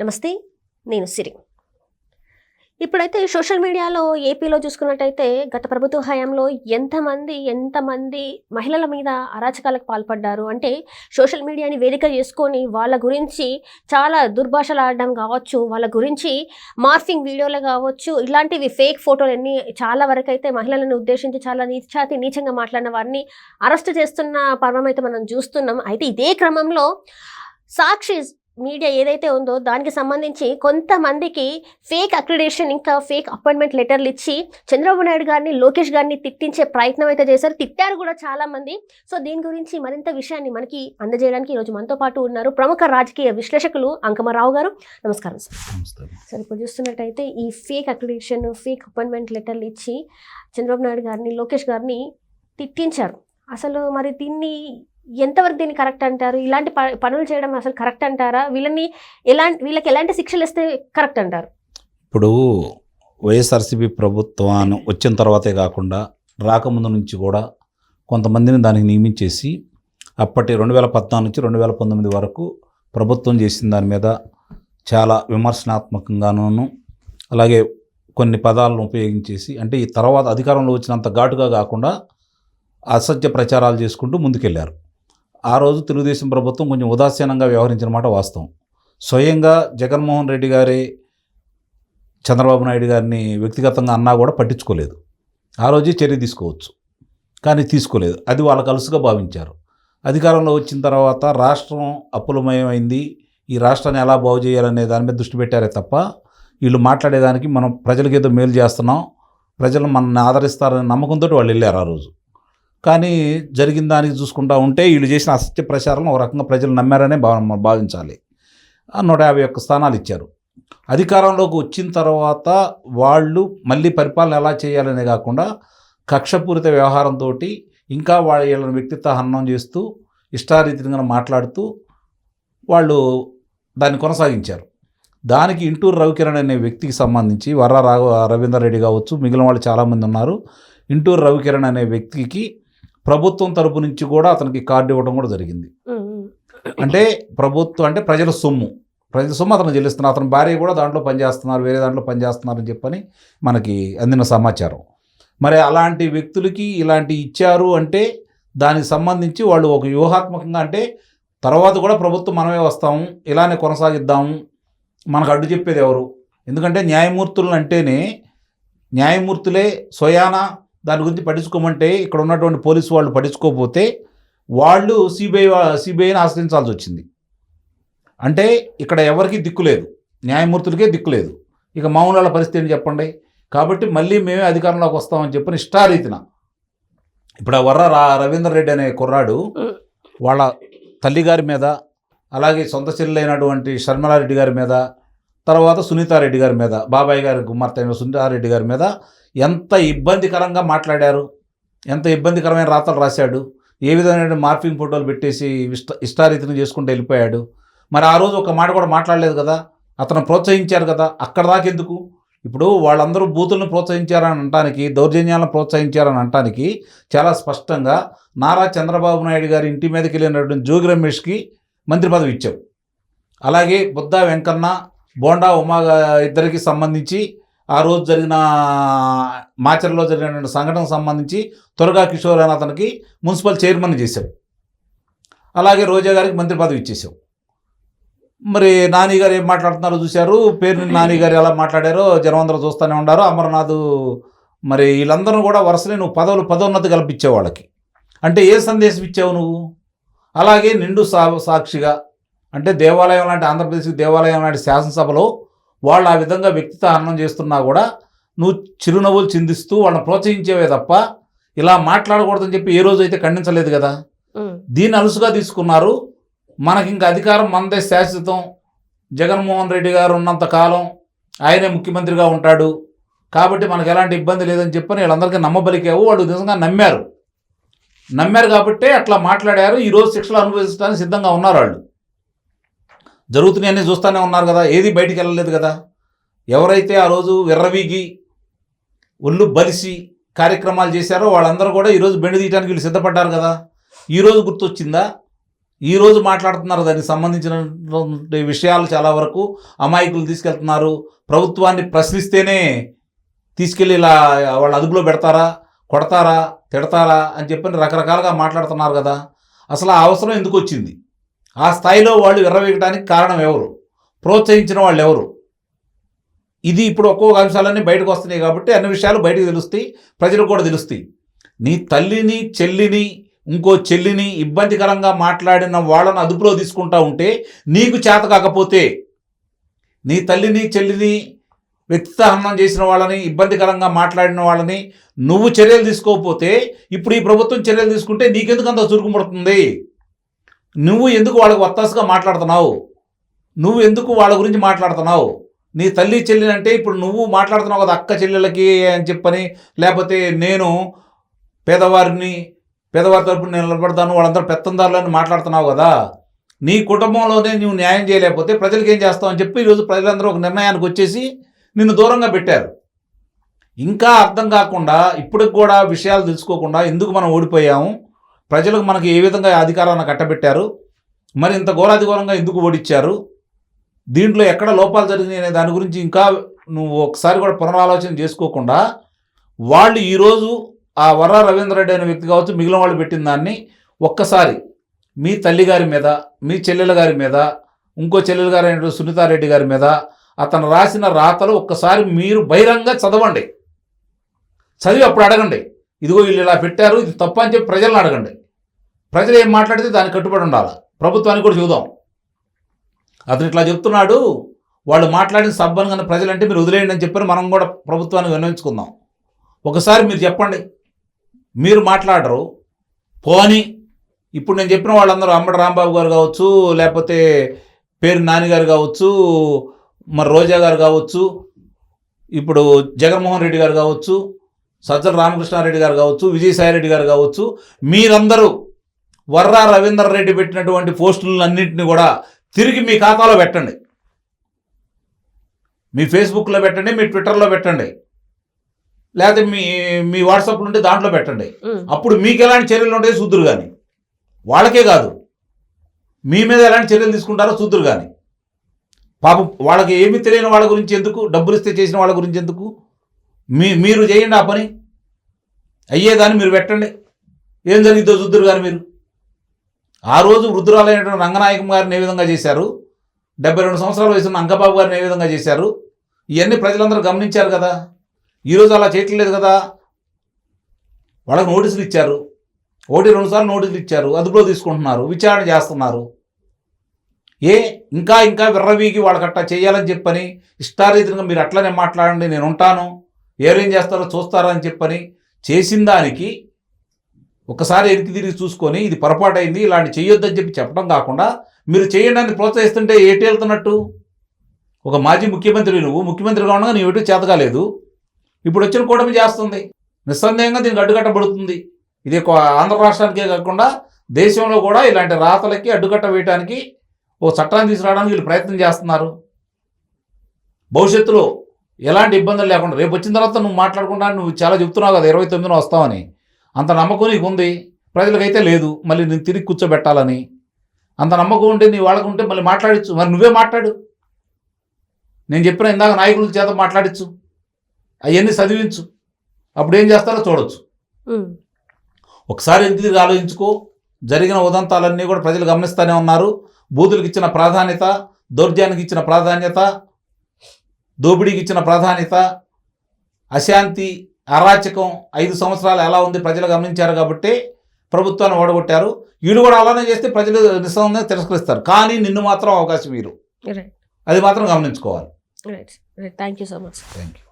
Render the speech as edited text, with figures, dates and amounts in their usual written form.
నమస్తే. నేను సిరి. ఇప్పుడైతే సోషల్ మీడియాలో ఏపీలో చూసుకున్నట్టయితే గత ప్రభుత్వ హయాంలో ఎంతమంది మహిళల మీద అరాచకాలకు పాల్పడ్డారు. అంటే సోషల్ మీడియాని వేదిక చేసుకొని వాళ్ళ గురించి చాలా దుర్భాషలాడడం కావచ్చు, వాళ్ళ గురించి మార్ఫింగ్ వీడియోలు కావచ్చు, ఇలాంటివి ఫేక్ ఫోటోలన్నీ చాలా వరకైతే మహిళలను ఉద్దేశించి చాలా నీచంగా మాట్లాడిన వారిని అరెస్ట్ చేస్తున్న పర్వం అయితే మనం చూస్తున్నాం. అయితే ఇదే క్రమంలో సాక్షి మీడియా ఏదైతే ఉందో దానికి సంబంధించి కొంతమందికి ఫేక్ అక్రిడేషన్ ఇంకా ఫేక్ అపాయింట్మెంట్ లెటర్లు ఇచ్చి చంద్రబాబు నాయుడు గారిని, లోకేష్ గారిని తిట్టించే ప్రయత్నం అయితే చేశారు. తిట్టారు కూడా చాలామంది. సో దీని గురించి మరింత విషయాన్ని మనకి అందజేయడానికి ఈరోజు మనతో పాటు ఉన్నారు ప్రముఖ రాజకీయ విశ్లేషకులు అంకమరావు గారు. నమస్కారం సార్. సార్, ఇప్పుడు చూస్తున్నట్టయితే ఈ ఫేక్ అక్రిడేషన్, ఫేక్ అపాయింట్మెంట్ లెటర్లు ఇచ్చి చంద్రబాబు నాయుడు గారిని, లోకేష్ గారిని తిట్టించారు. అసలు మరి ఎంతవరకు దీన్ని కరెక్ట్ అంటారు? ఇలాంటి పనులు చేయడం అసలు కరెక్ట్ అంటారా? వీళ్ళకి ఎలాంటి శిక్షలు ఇస్తే కరెక్ట్ అంటారు? ఇప్పుడు వైఎస్ఆర్సీపీ ప్రభుత్వం వచ్చిన తర్వాతే కాకుండా రాకముందు నుంచి కూడా కొంతమందిని దానికి నియమించేసి అప్పటి 2014 నుంచి 2019 వరకు ప్రభుత్వం చేసిన దాని మీద చాలా విమర్శనాత్మకంగాను, అలాగే కొన్ని పదాలను ఉపయోగించేసి, అంటే ఈ తర్వాత అధికారంలో వచ్చినంత ఘాటుగా కాకుండా అసత్య ప్రచారాలు చేసుకుంటూ ముందుకెళ్లారు. ఆ రోజు తెలుగుదేశం ప్రభుత్వం కొంచెం ఉదాసీనంగా వ్యవహరించిన మాట వాస్తవం. స్వయంగా జగన్మోహన్ రెడ్డి గారే చంద్రబాబు నాయుడు గారిని వ్యక్తిగతంగా అన్నా కూడా పట్టించుకోలేదు. ఆ రోజే చర్య తీసుకోవచ్చు, కానీ తీసుకోలేదు. అది వాళ్ళకు అలుసుగా భావించారు. అధికారంలో వచ్చిన తర్వాత రాష్ట్రం అప్పులమయమైంది, ఈ రాష్ట్రాన్ని ఎలా బాగు చేయాలనే దాని మీద దృష్టి పెట్టారే తప్ప వీళ్ళు మాట్లాడేదానికి మనం ప్రజలకి ఏదో మేలు చేస్తున్నాం, ప్రజలు మనల్ని ఆదరిస్తారనే నమ్మకంతో వాళ్ళు వెళ్ళారు ఆ రోజు. కానీ జరిగిన దానికి చూసుకుంటూ ఉంటే వీళ్ళు చేసిన అసత్య ప్రచారం ఒక రకంగా ప్రజలు నమ్మారనే భావించాలి. 151 స్థానాలు ఇచ్చారు. అధికారంలోకి వచ్చిన తర్వాత వాళ్ళు మళ్ళీ పరిపాలన ఎలా చేయాలనే కాకుండా కక్షపూరిత వ్యవహారంతో ఇంకా వీళ్ళని వ్యక్తిత్వ హననం చేస్తూ ఇష్టారీతిగా మాట్లాడుతూ వాళ్ళు దాన్ని కొనసాగించారు. దానికి ఇంటూరు రవికిరణ్ అనే వ్యక్తికి సంబంధించి రవీందర్ రెడ్డి కావచ్చు, మిగిలిన వాళ్ళు చాలామంది ఉన్నారు. ఇంటూరు రవికిరణ్ అనే వ్యక్తికి ప్రభుత్వం తరపు నుంచి కూడా అతనికి కార్డు ఇవ్వడం కూడా జరిగింది. అంటే ప్రభుత్వం అంటే ప్రజల సొమ్ము అతను చెల్లిస్తున్నారు. అతని భార్య కూడా దాంట్లో పనిచేస్తున్నారు, వేరే దాంట్లో పనిచేస్తున్నారని చెప్పని మనకి అందిన సమాచారం. మరి అలాంటి వ్యక్తులకి ఇలాంటి ఇచ్చారు అంటే దానికి సంబంధించి వాళ్ళు ఒక వ్యూహాత్మకంగా, అంటే తర్వాత కూడా ప్రభుత్వం మనమే వస్తాము, ఇలానే కొనసాగిద్దాము, మనకు అడ్డు చెప్పేది ఎవరు? ఎందుకంటే న్యాయమూర్తులు అంటేనే న్యాయమూర్తులే స్వయానా దాని గురించి పట్టించుకోమంటే ఇక్కడ ఉన్నటువంటి పోలీసు వాళ్ళు పట్టించుకోకపోతే వాళ్ళు సిబిఐని ఆశ్రయించాల్సి వచ్చింది. అంటే ఇక్కడ ఎవరికి దిక్కులేదు, న్యాయమూర్తులకే దిక్కులేదు. ఇక మామూలు పరిస్థితి ఏంటి చెప్పండి? కాబట్టి మళ్ళీ మేమే అధికారంలోకి వస్తామని చెప్పని ఇష్టారీతిన ఇప్పుడు ఆ రవీందర్ రెడ్డి అనే కుర్రాడు వాళ్ళ తల్లిగారి మీద, అలాగే సొంత చెల్లెలైనటువంటి షర్మిలారెడ్డి గారి మీద, తర్వాత సునీతారెడ్డి గారి మీద, బాబాయ్ గారి కుమార్తె అయిన సునీతారెడ్డి గారి మీద ఎంత ఇబ్బందికరంగా మాట్లాడారు, ఎంత ఇబ్బందికరమైన రాతలు రాశాడు, ఏ విధమైన మార్ఫింగ్ ఫోటోలు పెట్టేసి ఇష్టారీతిని చేసుకుంటూ వెళ్ళిపోయాడు. మరి ఆ రోజు ఒక మాట కూడా మాట్లాడలేదు కదా, అతను ప్రోత్సహించారు కదా. అక్కడ దాకా ఎందుకు? ఇప్పుడు వాళ్ళందరూ బూతులను ప్రోత్సహించారని అనటానికి, దౌర్జన్యాలను ప్రోత్సహించారని అనటానికి చాలా స్పష్టంగా నారా చంద్రబాబు నాయుడు గారి ఇంటి మీదకి వెళ్ళినటువంటి జోగి రమేష్కి మంత్రి పదవి ఇచ్చావు. అలాగే బుద్దా వెంకన్న, బోండా ఉమా ఇద్దరికి సంబంధించి ఆ రోజు జరిగిన మాచర్లో జరిగిన సంఘటనకు సంబంధించి త్వరగా కిషోర్ అని అతనికి మున్సిపల్ చైర్మన్ చేశావు. అలాగే రోజా గారికి మంత్రి పదవి ఇచ్చేసావు. మరి నాని గారు ఏం మాట్లాడుతున్నారో చూశారు. పేరు నాని గారు ఎలా మాట్లాడారో జనం అందరూ చూస్తూనే ఉన్నారు. అమర్నాథ్, మరి వీళ్ళందరూ కూడా వరుసనే నువ్వు పదోన్నతి కల్పించావు వాళ్ళకి. అంటే ఏ సందేశం ఇచ్చావు నువ్వు? అలాగే నిండు సాక్షిగా, అంటే దేవాలయం లాంటి, ఆంధ్రప్రదేశ్కి దేవాలయం లాంటి శాసనసభలో వాళ్ళు ఆ విధంగా వ్యక్తిత్వ హననం చేస్తున్నా కూడా నువ్వు చిరునవ్వులు చిందిస్తూ వాళ్ళని ప్రోత్సహించేవే తప్ప ఇలా మాట్లాడకూడదని చెప్పి ఏ రోజు అయితే ఖండించలేదు కదా. దీన్ని అలుసుగా తీసుకున్నారు. మనకి ఇంకా అధికారం మనదే శాశ్వతం, జగన్మోహన్ రెడ్డి గారు ఉన్నంత కాలం ఆయనే ముఖ్యమంత్రిగా ఉంటాడు, కాబట్టి మనకు ఎలాంటి ఇబ్బంది లేదని చెప్పని వీళ్ళందరికీ నమ్మబలికావు. వాళ్ళు నిజంగా నమ్మారు కాబట్టే అట్లా మాట్లాడారు. ఈరోజు శిక్షలు అనుభవించడానికి సిద్ధంగా ఉన్నారు. వాళ్ళు జరుగుతున్నాయన్నీ చూస్తూనే ఉన్నారు కదా, ఏది బయటికి వెళ్ళలేదు కదా. ఎవరైతే ఆ రోజు విర్రవీగి ఒళ్ళు బలిసి కార్యక్రమాలు చేశారో వాళ్ళందరూ కూడా ఈరోజు బెండు తీయడానికి వీళ్ళు సిద్ధపడ్డారు కదా. ఈరోజు గుర్తొచ్చిందా? ఈరోజు మాట్లాడుతున్నారు దానికి సంబంధించిన విషయాలు చాలా వరకు అమాయకులు తీసుకెళ్తున్నారు. ప్రభుత్వాన్ని ప్రశ్నిస్తేనే తీసుకెళ్ళి ఇలా వాళ్ళు అదుపులో పెడతారా, కొడతారా, తిడతారా అని చెప్పని రకరకాలుగా మాట్లాడుతున్నారు కదా. అసలు ఆ అవసరం ఎందుకు వచ్చింది? ఆ స్థాయిలో వాళ్ళు విర్రవీగడానికి కారణం ఎవరు? ప్రోత్సహించిన వాళ్ళు ఎవరు? ఇది ఇప్పుడు ఒక్కొక్క అంశాలన్నీ బయటకు వస్తున్నాయి కాబట్టి అన్ని విషయాలు బయటకు తెలుస్తాయి, ప్రజలకు కూడా తెలుస్తాయి. నీ తల్లిని, చెల్లిని, ఇంకో చెల్లిని ఇబ్బందికరంగా మాట్లాడిన వాళ్ళని అదుపులో తీసుకుంటా ఉంటే నీకు చేత కాకపోతే, నీ తల్లిని, చెల్లిని వ్యక్తిహనం చేసిన వాళ్ళని, ఇబ్బందికరంగా మాట్లాడిన వాళ్ళని నువ్వు చర్యలు తీసుకోకపోతే ఇప్పుడు ఈ ప్రభుత్వం చర్యలు తీసుకుంటే నీకెందుకు అంత చురుకుపడుతుంది? నువ్వు ఎందుకు వాళ్ళకి వత్తాసుగా మాట్లాడుతున్నావు? నువ్వు ఎందుకు వాళ్ళ గురించి మాట్లాడుతున్నావు? నీ తల్లి చెల్లిని అంటే ఇప్పుడు నువ్వు మాట్లాడుతున్నావు కదా, అక్క చెల్లెళ్ళకి అని చెప్పని, లేకపోతే నేను పేదవారి తరపున నిలబడతాను, వాళ్ళందరూ పెత్తందారులని మాట్లాడుతున్నావు కదా. నీ కుటుంబంలోనే నువ్వు న్యాయం చేయలేకపోతే ప్రజలకు ఏం చేస్తావు అని చెప్పి ఈరోజు ప్రజలందరూ ఒక నిర్ణయానికి వచ్చేసి నిన్ను దూరంగా పెట్టారు. ఇంకా అర్థం కాకుండా ఇప్పటికి కూడా విషయాలు తెలుసుకోకుండా ఎందుకు మనం ఓడిపోయాము, ప్రజలకు మనకి ఏ విధంగా అధికారాన్ని కట్టబెట్టారు, మరి ఇంత ఘోరాధిఘోరంగా ఎందుకు ఓడిచ్చారు, దీంట్లో ఎక్కడ లోపాలు జరిగినాయి అనే దాని గురించి ఇంకా నువ్వు ఒకసారి కూడా పునరాలోచన చేసుకోకుండా వాళ్ళు ఈరోజు ఆ వర్రా రవీంద్ర రెడ్డి అనే వ్యక్తి కావచ్చు, మిగిలిన వాళ్ళు పెట్టిన దాన్ని ఒక్కసారి మీ తల్లి గారి మీద, మీ చెల్లెల గారి మీద, ఇంకో చెల్లెల గారి అయిన సునీతారెడ్డి గారి మీద అతను రాసిన రాతలు ఒక్కసారి మీరు బహిరంగ చదవండి. చదివి అప్పుడు అడగండి, ఇదిగో వీళ్ళు ఇలా పెట్టారు, ఇది తప్ప అని చెప్పి ప్రజలను అడగండి. ప్రజలు ఏం మాట్లాడితే దానికి కట్టుబడి ఉండాలి. ప్రభుత్వానికి కూడా చూద్దాం. అతను ఇట్లా చెప్తున్నాడు, వాళ్ళు మాట్లాడిన సబ్బను కానీ ప్రజలంటే మీరు వదిలేయండి అని చెప్పని మనం కూడా ప్రభుత్వానికి విన్నవించుకుందాం. ఒకసారి మీరు చెప్పండి. మీరు మాట్లాడరు, పోని ఇప్పుడు నేను చెప్పిన వాళ్ళందరూ అంబటి రాంబాబు గారు కావచ్చు, లేకపోతే పేరు నాని గారు కావచ్చు, మరి రోజా గారు కావచ్చు, ఇప్పుడు జగన్మోహన్ రెడ్డి గారు కావచ్చు, సజ్జల రామకృష్ణారెడ్డి గారు కావచ్చు, విజయసాయిరెడ్డి గారు కావచ్చు, మీరందరూ వర్రా రవీంద్ర రెడ్డి పెట్టినటువంటి పోస్టులన్నింటినీ కూడా తిరిగి మీ ఖాతాలో పెట్టండి. మీ ఫేస్బుక్లో పెట్టండి, మీ ట్విట్టర్లో పెట్టండి, లేకపోతే మీ వాట్సాప్లో ఉంటే దాంట్లో పెట్టండి. అప్పుడు మీకు ఎలాంటి చర్యలు ఉంటాయో చూద్దురు కానీ, వాళ్ళకే కాదు మీ మీద ఎలాంటి చర్యలు తీసుకుంటారో చూద్దురు కానీ. పాపం వాళ్ళకి ఏమీ తెలియని వాళ్ళ గురించి ఎందుకు, డబ్బులు ఇస్తే చేసిన వాళ్ళ గురించి ఎందుకు? మీరు చేయండి ఆ పని, అయ్యేదాన్ని మీరు పెట్టండి. ఏం జరిగిద్దో చూద్దురు కానీ. మీరు ఆ రోజు వృద్ధురాలైనటువంటి రంగనాయకం గారిని ఏ విధంగా చేశారు, 72 సంవత్సరాల వయసున్న అంకబాబు గారిని ఏ విధంగా చేశారు, ఇవన్నీ ప్రజలందరూ గమనించారు కదా. ఈరోజు అలా చేయట్లేదు కదా. వాళ్ళకి నోటీసులు ఇచ్చారు, 1-2 సార్లు నోటీసులు ఇచ్చారు, అదుపులో తీసుకుంటున్నారు, విచారణ చేస్తున్నారు. ఇంకా విర్రవీగి వాళ్ళకట్టా చేయాలని చెప్పని ఇష్టారీతిగా మీరు అట్లనే మాట్లాడండి, నేను ఉంటాను, ఏం చేస్తారో చూస్తారో అని చెప్పని చేసిన దానికి ఒకసారి ఎనికి తిరిగి చూసుకొని ఇది పొరపాటు అయింది, ఇలాంటి చేయొద్దని చెప్పి చెప్పడం కాకుండా మీరు చేయడానికి ప్రోత్సహిస్తుంటే ఏటి వెళ్తున్నట్టు? ఒక మాజీ ముఖ్యమంత్రి, నువ్వు ముఖ్యమంత్రిగా ఉండగా నీ ఎటు చేత కాలేదు, ఇప్పుడు వచ్చిన కూటమి చేస్తుంది, నిస్సందేహంగా దీనికి అడ్డుకట్టబడుతుంది. ఇది ఆంధ్ర రాష్ట్రానికే కాకుండా దేశంలో కూడా ఇలాంటి రాతలకి అడ్డుకట్ట వేయడానికి ఓ చట్టాన్ని తీసుకురావడానికి వీళ్ళు ప్రయత్నం చేస్తున్నారు. భవిష్యత్తులో ఎలాంటి ఇబ్బందులు లేకుండా రేపు వచ్చిన తర్వాత నువ్వు మాట్లాడకుండా, నువ్వు చాలా చెప్తున్నావు కదా 29న వస్తావని, అంత నమ్మకం నీకు ఉంది, ప్రజలకైతే లేదు. మళ్ళీ నేను తిరిగి కూర్చోబెట్టాలని అంత నమ్మకం ఉంటే నీ వాళ్ళకు ఉంటే మళ్ళీ మాట్లాడించు. మరి నువ్వే మాట్లాడు, నేను చెప్పిన ఇందాక నాయకుల చేత మాట్లాడించు, అవన్నీ చదివించు, అప్పుడు ఏం చేస్తారో చూడొచ్చు. ఒకసారి తిరిగి ఆలోచించుకో. జరిగిన ఉదంతాలన్నీ కూడా ప్రజలు గమనిస్తూనే ఉన్నారు. బూతులకు ఇచ్చిన ప్రాధాన్యత, దౌర్జన్యానికి ఇచ్చిన ప్రాధాన్యత, దోపిడీకి ఇచ్చిన ప్రాధాన్యత, అశాంతి, అరాచకం 5 సంవత్సరాలు ఎలా ఉంది ప్రజలు గమనించారు కాబట్టి ప్రభుత్వాన్ని ఓడగొట్టారు. వీళ్ళు కూడా అలానే చేస్తే ప్రజలు నిస్సందేహంగా తిరస్కరిస్తారు. కానీ నిన్ను మాత్రం అవకాశం మీరు, అది మాత్రం గమనించుకోవాలి. Right, thank you so much. Thank you.